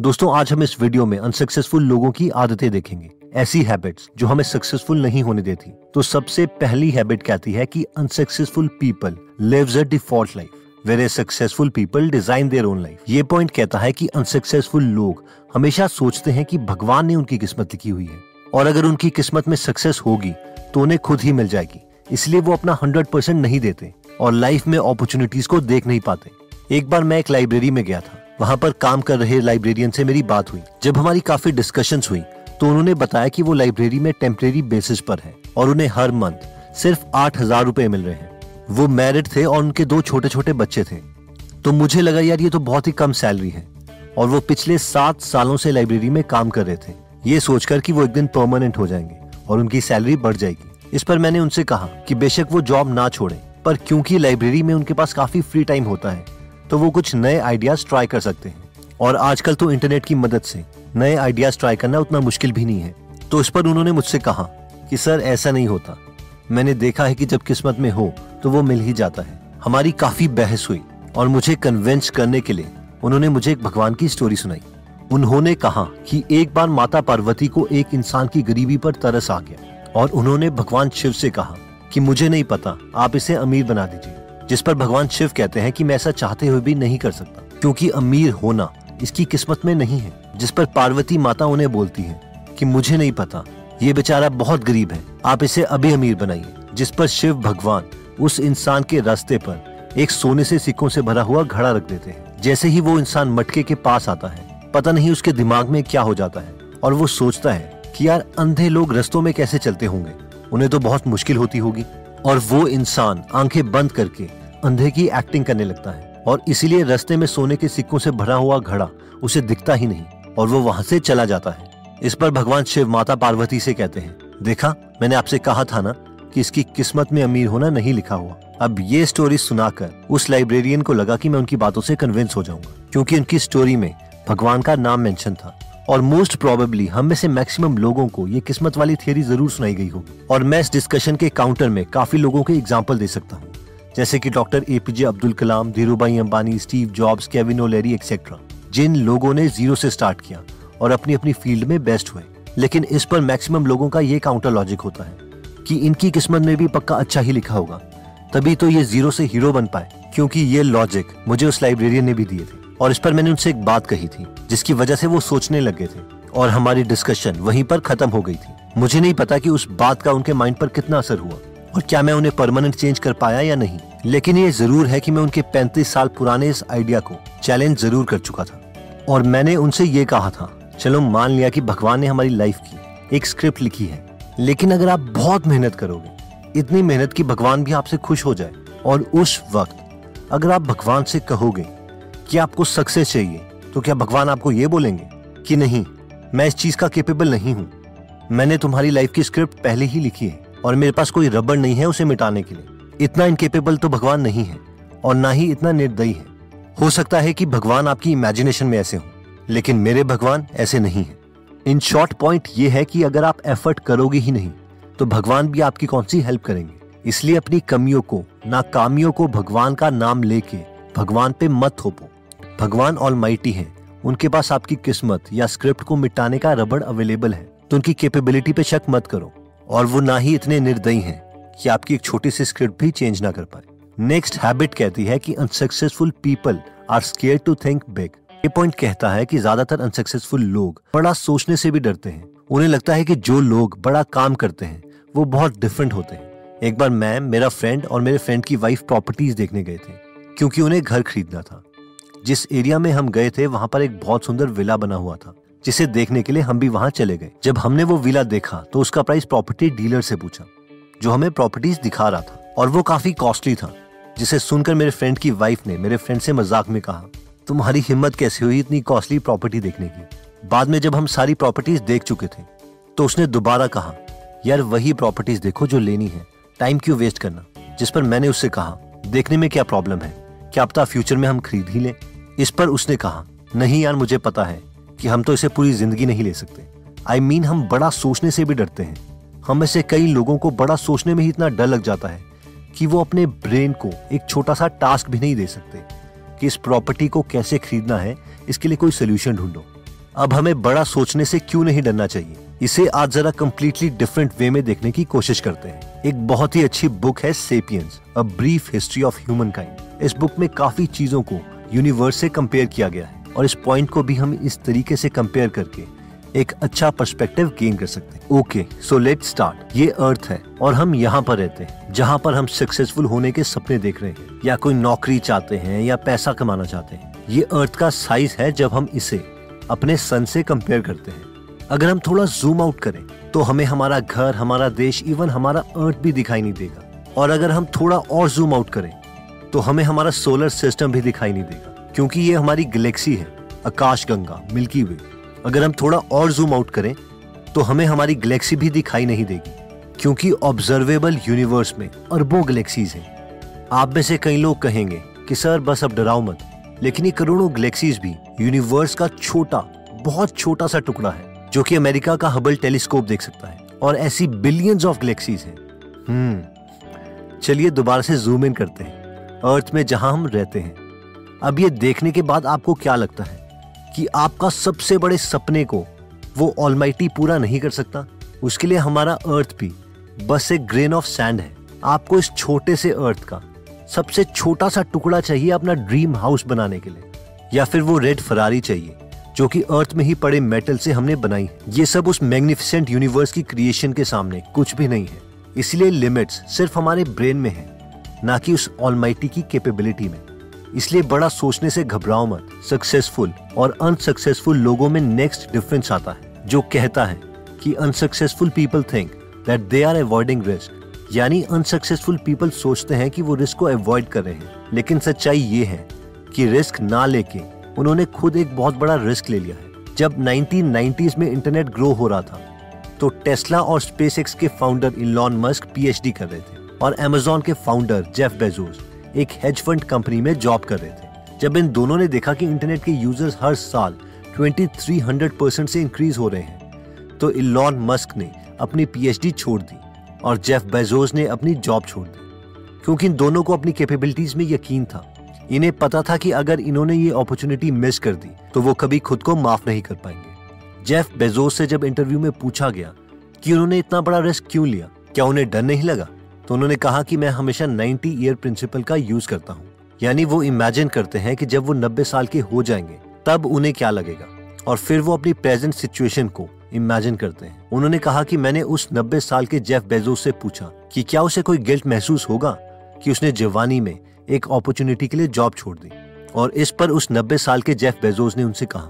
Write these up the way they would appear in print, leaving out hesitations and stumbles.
दोस्तों आज हम इस वीडियो में अनसक्सेसफुल लोगों की आदतें देखेंगे, ऐसी हैबिट्स जो हमें सक्सेसफुल नहीं होने देती। तो सबसे पहली हैबिट कहती है कि unsuccessful people lives a default life whereas successful people design their own life. ये पॉइंट कहता है कि अनसक्सेसफुल लोग हमेशा सोचते हैं कि भगवान ने उनकी किस्मत लिखी हुई है और अगर उनकी किस्मत में सक्सेस होगी तो उन्हें खुद ही मिल जाएगी, इसलिए वो अपना 100% नहीं देते और लाइफ में अपॉर्चुनिटीज को देख नहीं पाते। एक बार मैं एक लाइब्रेरी में गया था, वहाँ पर काम कर रहे लाइब्रेरियन से मेरी बात हुई। जब हमारी काफी डिस्कशंस हुई तो उन्होंने बताया कि वो लाइब्रेरी में टेम्परेरी बेसिस पर है और उन्हें हर मंथ सिर्फ 8,000 रुपए मिल रहे हैं। वो मैरिड थे और उनके 2 छोटे छोटे बच्चे थे। तो मुझे लगा यार ये तो बहुत ही कम सैलरी है और वो पिछले 7 सालों से लाइब्रेरी में काम कर रहे थे, ये सोचकर कि वो एक दिन परमानेंट हो जाएंगे और उनकी सैलरी बढ़ जाएगी। इस पर मैंने उनसे कहा कि बेशक वो जॉब ना छोड़े, पर क्योंकि लाइब्रेरी में उनके पास काफी फ्री टाइम होता है तो वो कुछ नए आइडियाज ट्राई कर सकते हैं और आजकल तो इंटरनेट की मदद से नए आइडियाज ट्राई करना उतना मुश्किल भी नहीं है। तो इस पर उन्होंने मुझसे कहा कि सर ऐसा नहीं होता, मैंने देखा है कि जब किस्मत में हो तो वो मिल ही जाता है। हमारी काफी बहस हुई और मुझे कन्विंस करने के लिए उन्होंने मुझे एक भगवान की स्टोरी सुनाई। उन्होंने कहा कि एक बार माता पार्वती को एक इंसान की गरीबी पर तरस आ गया और उन्होंने भगवान शिव से कहा कि मुझे नहीं पता, आप इसे अमीर बना दीजिए। जिस पर भगवान शिव कहते हैं कि मैं ऐसा चाहते हुए भी नहीं कर सकता क्योंकि अमीर होना इसकी किस्मत में नहीं है। जिस पर पार्वती माता उन्हें बोलती है कि मुझे नहीं पता, ये बेचारा बहुत गरीब है, आप इसे अभी अमीर बनाइए। जिस पर शिव भगवान उस इंसान के रास्ते पर एक सोने से सिक्कों से भरा हुआ घड़ा रख देते हैं। जैसे ही वो इंसान मटके के पास आता है, पता नहीं उसके दिमाग में क्या हो जाता है और वो सोचता है कि यार अंधे लोग रास्तों में कैसे चलते होंगे, उन्हें तो बहुत मुश्किल होती होगी। और वो इंसान आंखें बंद करके अंधे की एक्टिंग करने लगता है और इसीलिए रास्ते में सोने के सिक्कों से भरा हुआ घड़ा उसे दिखता ही नहीं और वो वहां से चला जाता है। इस पर भगवान शिव माता पार्वती से कहते हैं, देखा मैंने आपसे कहा था ना कि इसकी किस्मत में अमीर होना नहीं लिखा हुआ। अब ये स्टोरी सुनाकर उस लाइब्रेरियन को लगा कि मैं उनकी बातों से कन्विंस हो जाऊंगा क्योंकि उनकी स्टोरी में भगवान का नाम मेंशन था और मोस्ट प्रोबेबली हम में से मैक्सिमम लोगों को ये किस्मत वाली थियरी जरूर सुनाई गई होगी। और मैं इस डिस्कशन के काउंटर में काफी लोगों के एग्जाम्पल दे सकता हूँ, जैसे कि doctor APJ Abdul Kalam, Dhirubhai Ambani, Steve Jobs, Kevin O'Leary etcetera, जिन लोगों ने जीरो से स्टार्ट किया और अपनी अपनी फील्ड में बेस्ट हुए। लेकिन इस पर मैक्सिमम लोगों का ये काउंटर लॉजिक होता है कि इनकी किस्मत में भी पक्का अच्छा ही लिखा होगा, तभी तो ये जीरो से हीरो बन पाए। क्योंकि ये लॉजिक मुझे उस लाइब्रेरियन ने भी दिए थे और इस पर मैंने उनसे एक बात कही थी जिसकी वजह से वो सोचने लग गए थे और हमारी डिस्कशन वहीं पर खत्म हो गई थी। मुझे नहीं पता कि उस बात का उनके माइंड पर कितना असर हुआ और क्या मैं उन्हें परमानेंट चेंज कर पाया या नहीं, लेकिन ये जरूर है कि मैं उनके 35 साल पुराने इस आइडिया को चैलेंज जरूर कर चुका था। और मैंने उनसे ये कहा था, चलो मान लिया कि भगवान ने हमारी लाइफ की एक स्क्रिप्ट लिखी है, लेकिन अगर आप बहुत मेहनत करोगे, इतनी मेहनत कि भगवान भी आपसे खुश हो जाए, और उस वक्त अगर आप भगवान से कहोगे कि आपको सक्सेस चाहिए, तो क्या भगवान आपको ये बोलेंगे कि नहीं, मैं इस चीज का केपेबल नहीं हूँ, मैंने तुम्हारी लाइफ की स्क्रिप्ट पहले ही लिखी है और मेरे पास कोई रबड़ नहीं है उसे मिटाने के लिए। इतना इनकेपेबल तो भगवान नहीं है और ना ही इतना निर्दयी है। हो सकता है कि भगवान आपकी इमेजिनेशन में ऐसे हो, लेकिन मेरे भगवान ऐसे नहीं है। इन शॉर्ट पॉइंट ये है कि अगर आप एफर्ट करोगे ही नहीं तो भगवान भी आपकी कौन सी हेल्प करेंगे। इसलिए अपनी कमियों को, नाकामियों को भगवान का नाम लेके भगवान पे मत थोपो। भगवान ऑलमाइटी है, उनके पास आपकी किस्मत या स्क्रिप्ट को मिटाने का रबड़ अवेलेबल है, तो उनकी कैपेबिलिटी पे शक मत करो। और वो ना ही इतने निर्दयी हैं कि आपकी एक छोटी सी स्क्रिप्ट भी चेंज ना कर पाए। नेक्स्ट हैबिट कहती है कि unsuccessful people are scared to think big. ये पॉइंट कहता है कि ज्यादातर अनसक्सेसफुल लोग बड़ा सोचने से भी डरते हैं। उन्हें लगता है कि जो लोग बड़ा काम करते हैं वो बहुत डिफरेंट होते हैं। एक बार मैं, मेरा फ्रेंड और मेरे फ्रेंड की वाइफ प्रॉपर्टीज देखने गए थे क्योंकि उन्हें घर खरीदना था। जिस एरिया में हम गए थे वहां पर एक बहुत सुंदर विला बना हुआ था, जिसे देखने के लिए हम भी वहां चले गए। जब हमने वो विला देखा तो उसका प्राइस प्रॉपर्टी डीलर से पूछा जो हमें प्रॉपर्टीज दिखा रहा था, और वो काफी कॉस्टली था, जिसे सुनकर मेरे फ्रेंड की वाइफ ने मेरे फ्रेंड से मजाक में कहा, तुम्हारी हिम्मत कैसे हुई इतनी कॉस्टली प्रॉपर्टी देखने की। बाद में जब हम सारी प्रॉपर्टीज देख चुके थे तो उसने दोबारा कहा, यार वही प्रॉपर्टीज देखो जो लेनी है, टाइम क्यों वेस्ट करना। जिस पर मैंने उससे कहा, देखने में क्या प्रॉब्लम है, क्या पता फ्यूचर में हम खरीद ही लें। इस पर उसने कहा, नहीं यार मुझे पता है कि हम तो इसे पूरी जिंदगी नहीं ले सकते। आई मीन हम बड़ा सोचने से भी डरते हैं। हम में से कई लोगों को बड़ा सोचने में ही इतना डर लग जाता है कि वो अपने ब्रेन को एक छोटा सा टास्क भी नहीं दे सकते कि इस प्रॉपर्टी को कैसे खरीदना है, इसके लिए कोई सोल्यूशन ढूंढो। अब हमें बड़ा सोचने से क्यों नहीं डरना चाहिए, इसे आज जरा कम्प्लीटली डिफरेंट वे में देखने की कोशिश करते हैं। एक बहुत ही अच्छी बुक है sapiens, a brief history of human kind. इस बुक में काफी चीजों को यूनिवर्स से कंपेयर किया गया है और इस पॉइंट को भी हम इस तरीके से कंपेयर करके एक अच्छा पर्सपेक्टिव गेन कर सकते हैं। Okay, so let's start. ये अर्थ है और हम यहाँ पर रहते हैं जहाँ पर हम सक्सेसफुल होने के सपने देख रहे हैं, या कोई नौकरी चाहते हैं या पैसा कमाना चाहते हैं। ये अर्थ का साइज है जब हम इसे अपने सन से कंपेयर करते हैं। अगर हम थोड़ा जूम आउट करें तो हमें हमारा घर, हमारा देश, इवन हमारा अर्थ भी दिखाई नहीं देगा। और अगर हम थोड़ा और जूम आउट करें तो हमें हमारा सोलर सिस्टम भी दिखाई नहीं देगा, क्योंकि ये हमारी गैलेक्सी है, आकाशगंगा, मिल्की वे। अगर हम थोड़ा और जूम आउट करें तो हमें हमारी गैलेक्सी भी दिखाई नहीं देगी, क्योंकि ऑब्जर्वेबल यूनिवर्स में अरबों गैलेक्सीज हैं। आप में से कई लोग कहेंगे कि सर बस अब डराओ मत, लेकिन ये करोड़ों गैलेक्सीज भी यूनिवर्स का छोटा, बहुत छोटा सा टुकड़ा है जो कि अमेरिका का हबल टेलीस्कोप देख सकता है। और ऐसी बिलियंस ऑफ गैलेक्सीज हैं। चलिए दोबारा से जूम इन करते हैं अर्थ में जहां हम रहते हैं। अब ये देखने के बाद आपको क्या लगता है कि आपका सबसे बड़े सपने को वो ऑलमाइटी पूरा नहीं कर सकता? उसके लिए हमारा अर्थ भी बस एक ग्रेन ऑफ सैंड है। आपको इस छोटे से अर्थ का सबसे छोटा सा टुकड़ा चाहिए अपना ड्रीम हाउस बनाने के लिए, या फिर वो रेड फरारी चाहिए जो कि अर्थ में ही पड़े मेटल से हमने बनाई है। ये सब उस मैग्निफिसेंट यूनिवर्स की क्रिएशन के सामने कुछ भी नहीं है। इसलिए लिमिट्स सिर्फ हमारे ब्रेन में है, ना कि उस ऑलमाइटी की कैपेबिलिटी में। इसलिए बड़ा सोचने से घबराओ मत। सक्सेसफुल और अनसक्सेसफुल लोगों में नेक्स्ट डिफरेंस आता है, जो कहता है कि unsuccessful people think that they are avoiding risk. यानी अनसक्सेसफुल पीपल सोचते हैं कि वो रिस्क को अवॉइड कर रहे हैं, लेकिन सच्चाई ये है कि रिस्क ना लेके उन्होंने खुद एक बहुत बड़ा रिस्क ले लिया है। जब 1990s में इंटरनेट ग्रो हो रहा था तो टेस्ला और स्पेसएक्स के फाउंडर इलॉन मस्क पीएचडी कर रहे थे और अमेज़न के फाउंडर जेफ बेजोस एक हेज फंड कंपनी में जॉब कर रहे थे। जब इन दोनों ने देखा कि इंटरनेट के यूजर्स हर साल 2300% से इंक्रीज हो रहे हैं, तो इलॉन मस्क ने अपनी पीएचडी छोड़ दी और जेफ बेजोस ने अपनी जॉब छोड़ दी, क्योंकि इन दोनों को अपनी कैपेबिलिटीज में यकीन था। इन्हें पता था कि अगर इन्होंने ये अपॉर्चुनिटी मिस कर दी तो वो कभी खुद को माफ नहीं कर पाएंगे। जेफ बेजोस से जब इंटरव्यू में पूछा गया कि उन्होंने इतना बड़ा रिस्क क्यों लिया, क्या उन्हें डर नहीं लगा, तो उन्होंने कहा कि मैं हमेशा 90 ईयर प्रिंसिपल का यूज करता हूँ। यानी वो इमेजिन करते हैं कि जब वो 90 साल के हो जाएंगे तब उन्हें क्या लगेगा, और फिर वो अपनी प्रेजेंट सिचुएशन को इमेजिन करते हैं। उन्होंने कहा कि मैंने उस 90 साल के जेफ बेजोस से पूछा कि क्या उसे कोई गिल्ट महसूस होगा कि उसने जवानी में एक अपॉर्चुनिटी के लिए जॉब छोड़ दी। और इस पर उस 90 साल के जेफ बेजोस ने उनसे कहा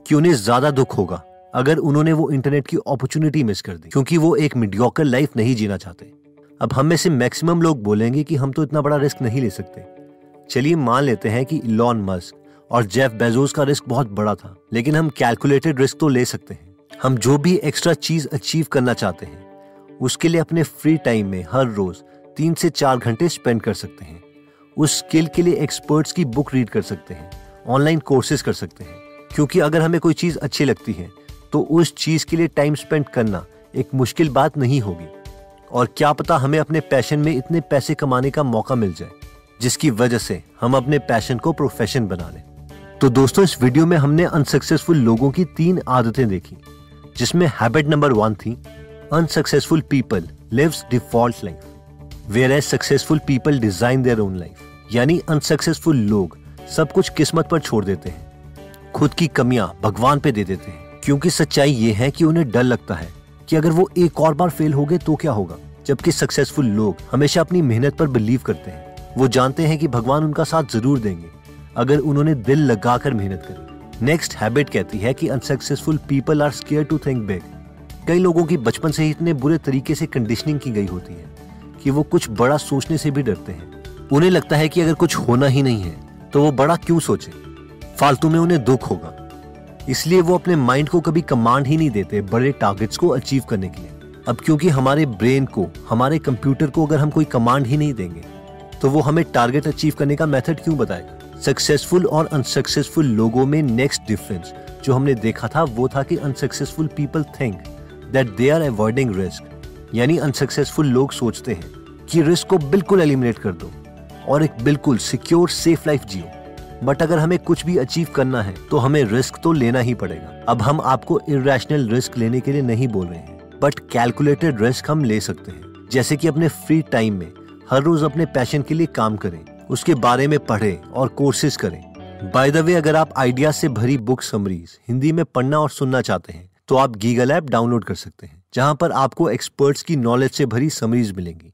कि उन्हें ज्यादा दुख होगा अगर उन्होंने वो इंटरनेट की अपॉर्चुनिटी मिस कर दी, क्योंकि वो एक मीडियोकर लाइफ नहीं जीना चाहते। अब हम में से मैक्सिमम लोग बोलेंगे कि हम तो इतना बड़ा रिस्क नहीं ले सकते। चलिए मान लेते हैं कि इलॉन मस्क और जेफ बेजोस का रिस्क बहुत बड़ा था, लेकिन हम कैलकुलेटेड रिस्क तो ले सकते हैं। हम जो भी एक्स्ट्रा चीज अचीव करना चाहते हैं उसके लिए अपने फ्री टाइम में हर रोज 3 से 4 घंटे स्पेंड कर सकते हैं। उस स्किल के लिए एक्सपर्ट्स की बुक रीड कर सकते हैं, ऑनलाइन कोर्सेज कर सकते हैं, क्योंकि अगर हमें कोई चीज अच्छी लगती है तो उस चीज के लिए टाइम स्पेंड करना एक मुश्किल बात नहीं होगी। और क्या पता हमें अपने पैशन में इतने पैसे कमाने का मौका मिल जाए जिसकी वजह से हम अपने पैशन को प्रोफेशन बना लें। तो दोस्तों, इस वीडियो में हमने अनसक्सेसफुल लोगों की 3 आदतें देखी, जिसमें हैबिट नंबर 1 थी unsuccessful people lives default life, whereas successful people design their own life. यानी अनसक्सेसफुल लोग सब कुछ किस्मत पर छोड़ देते हैं, खुद की कमियां भगवान पे दे देते हैं, क्योंकि सच्चाई ये है कि उन्हें डर लगता है कि अगर वो एक और बार फेल हो गए तो क्या होगा। जबकि सक्सेसफुल लोग हमेशा अपनी मेहनत पर बिलीव करते हैं। वो जानते हैं कि भगवान उनका साथ जरूर देंगे अगर उन्होंने दिल लगाकर मेहनत करी। नेक्स्ट हैबिट कहती है कि unsuccessful people are scared to think big. कई लोगों की बचपन से ही इतने बुरे तरीके से कंडीशनिंग की गई होती है कि वो कुछ बड़ा सोचने से भी डरते हैं। उन्हें लगता है कि अगर कुछ होना ही नहीं है तो वो बड़ा क्यों सोचे, फालतू में उन्हें दुख होगा। इसलिए वो अपने माइंड को कभी कमांड ही नहीं देते बड़े टारगेट्स को अचीव करने के लिए। अब क्योंकि हमारे ब्रेन को, हमारे कंप्यूटर को अगर हम कोई कमांड ही नहीं देंगे तो वो हमें टारगेट अचीव करने का मेथड क्यों बताएगा। सक्सेसफुल और अनसक्सेसफुल लोगों में नेक्स्ट डिफरेंस जो हमने देखा था वो था कि unsuccessful people think that they are avoiding risk. यानी अनसक्सेसफुल लोग सोचते हैं कि रिस्क को बिल्कुल एलिमिनेट कर दो और एक बिल्कुल secure safe life Jio. But अगर हमें कुछ भी अचीव करना है तो हमें रिस्क तो लेना ही पड़ेगा। अब हम आपको इरैशनल रिस्क लेने के लिए नहीं बोल रहे हैं, बट कैलकुलेटेड रिस्क हम ले सकते हैं। जैसे कि अपने फ्री टाइम में हर रोज अपने पैशन के लिए काम करें, उसके बारे में पढ़ें और कोर्सेज करें। बाय द वे, अगर आप आइडिया से भरी बुक समरीज हिंदी में पढ़ना और सुनना चाहते हैं तो आप गीगल ऐप डाउनलोड कर सकते हैं, जहां पर आपको एक्सपर्ट्स की नॉलेज से भरी समरीज मिलेंगी।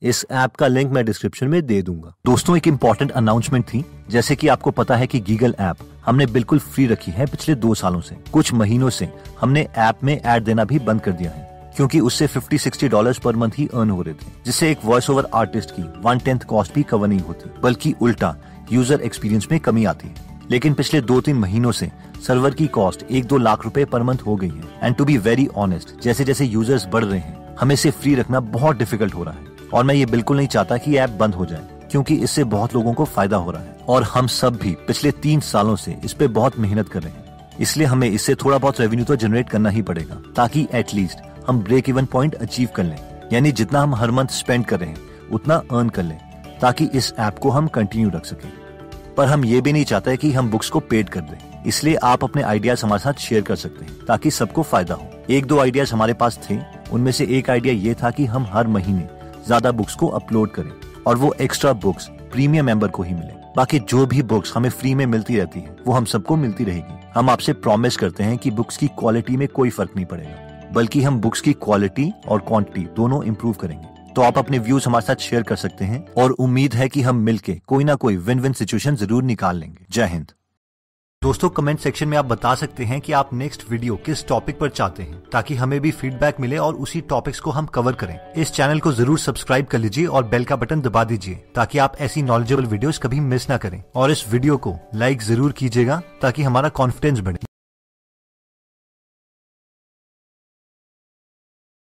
इस ऐप का लिंक मैं डिस्क्रिप्शन में दे दूंगा। दोस्तों, एक इम्पॉर्टेंट अनाउंसमेंट थी। जैसे कि आपको पता है कि गीगल ऐप हमने बिल्कुल फ्री रखी है पिछले 2 सालों से। कुछ महीनों से हमने ऐप में ऐड देना भी बंद कर दिया है, क्योंकि उससे $50-60 पर मंथ ही अर्न हो रहे थे, जिससे एक वॉइस ओवर आर्टिस्ट की 1/10 कॉस्ट भी कवर नहीं होती, बल्कि उल्टा यूजर एक्सपीरियंस में कमी आती है। लेकिन पिछले 2-3 महीनों से सर्वर की कॉस्ट 1-2 लाख रुपए पर मंथ हो गई है। And to be very honest, जैसे जैसे यूजर्स बढ़ रहे हैं, हमें इसे फ्री रखना बहुत डिफिकल्ट हो रहा है। और मैं ये बिल्कुल नहीं चाहता कि ऐप बंद हो जाए, क्योंकि इससे बहुत लोगों को फायदा हो रहा है और हम सब भी पिछले 3 सालों से इस पे बहुत मेहनत कर रहे हैं। इसलिए हमें इससे थोड़ा बहुत रेवेन्यू तो जनरेट करना ही पड़ेगा, ताकि एटलीस्ट हम ब्रेक इवन पॉइंट अचीव कर लें। यानी जितना हम हर मंथ स्पेंड कर रहे हैं उतना अर्न कर लें, ताकि इस ऐप को हम कंटिन्यू रख सकें। पर हम ये भी नहीं चाहते कि हम बुक्स को पेड कर दें, इसलिए आप अपने आइडियाज हमारे साथ शेयर कर सकते हैं, ताकि सबको फायदा हो। 1-2 आइडियाज हमारे पास थे, उनमें से एक आइडिया ये था कि हम हर महीने ज्यादा बुक्स को अपलोड करें और वो एक्स्ट्रा बुक्स प्रीमियम मेंबर को ही मिले। बाकी जो भी बुक्स हमें फ्री में मिलती रहती है वो हम सबको मिलती रहेगी। हम आपसे प्रॉमिस करते हैं कि बुक्स की क्वालिटी में कोई फर्क नहीं पड़ेगा, बल्कि हम बुक्स की क्वालिटी और क्वांटिटी दोनों इंप्रूव करेंगे। तो आप अपने व्यूज हमारे साथ शेयर कर सकते हैं और उम्मीद है कि हम मिलके कोई ना कोई विन विन सिचुएशन जरूर निकाल लेंगे। जय हिंद। दोस्तों, कमेंट सेक्शन में आप बता सकते हैं कि आप नेक्स्ट वीडियो किस टॉपिक पर चाहते हैं, ताकि हमें भी फीडबैक मिले और उसी टॉपिक्स को हम कवर करें। इस चैनल को जरूर सब्सक्राइब कर लीजिए और बेल का बटन दबा दीजिए, ताकि आप ऐसी नॉलेजेबल वीडियोस कभी मिस ना करें। और इस वीडियो को लाइक जरूर कीजिएगा, ताकि हमारा कॉन्फिडेंस बढ़े।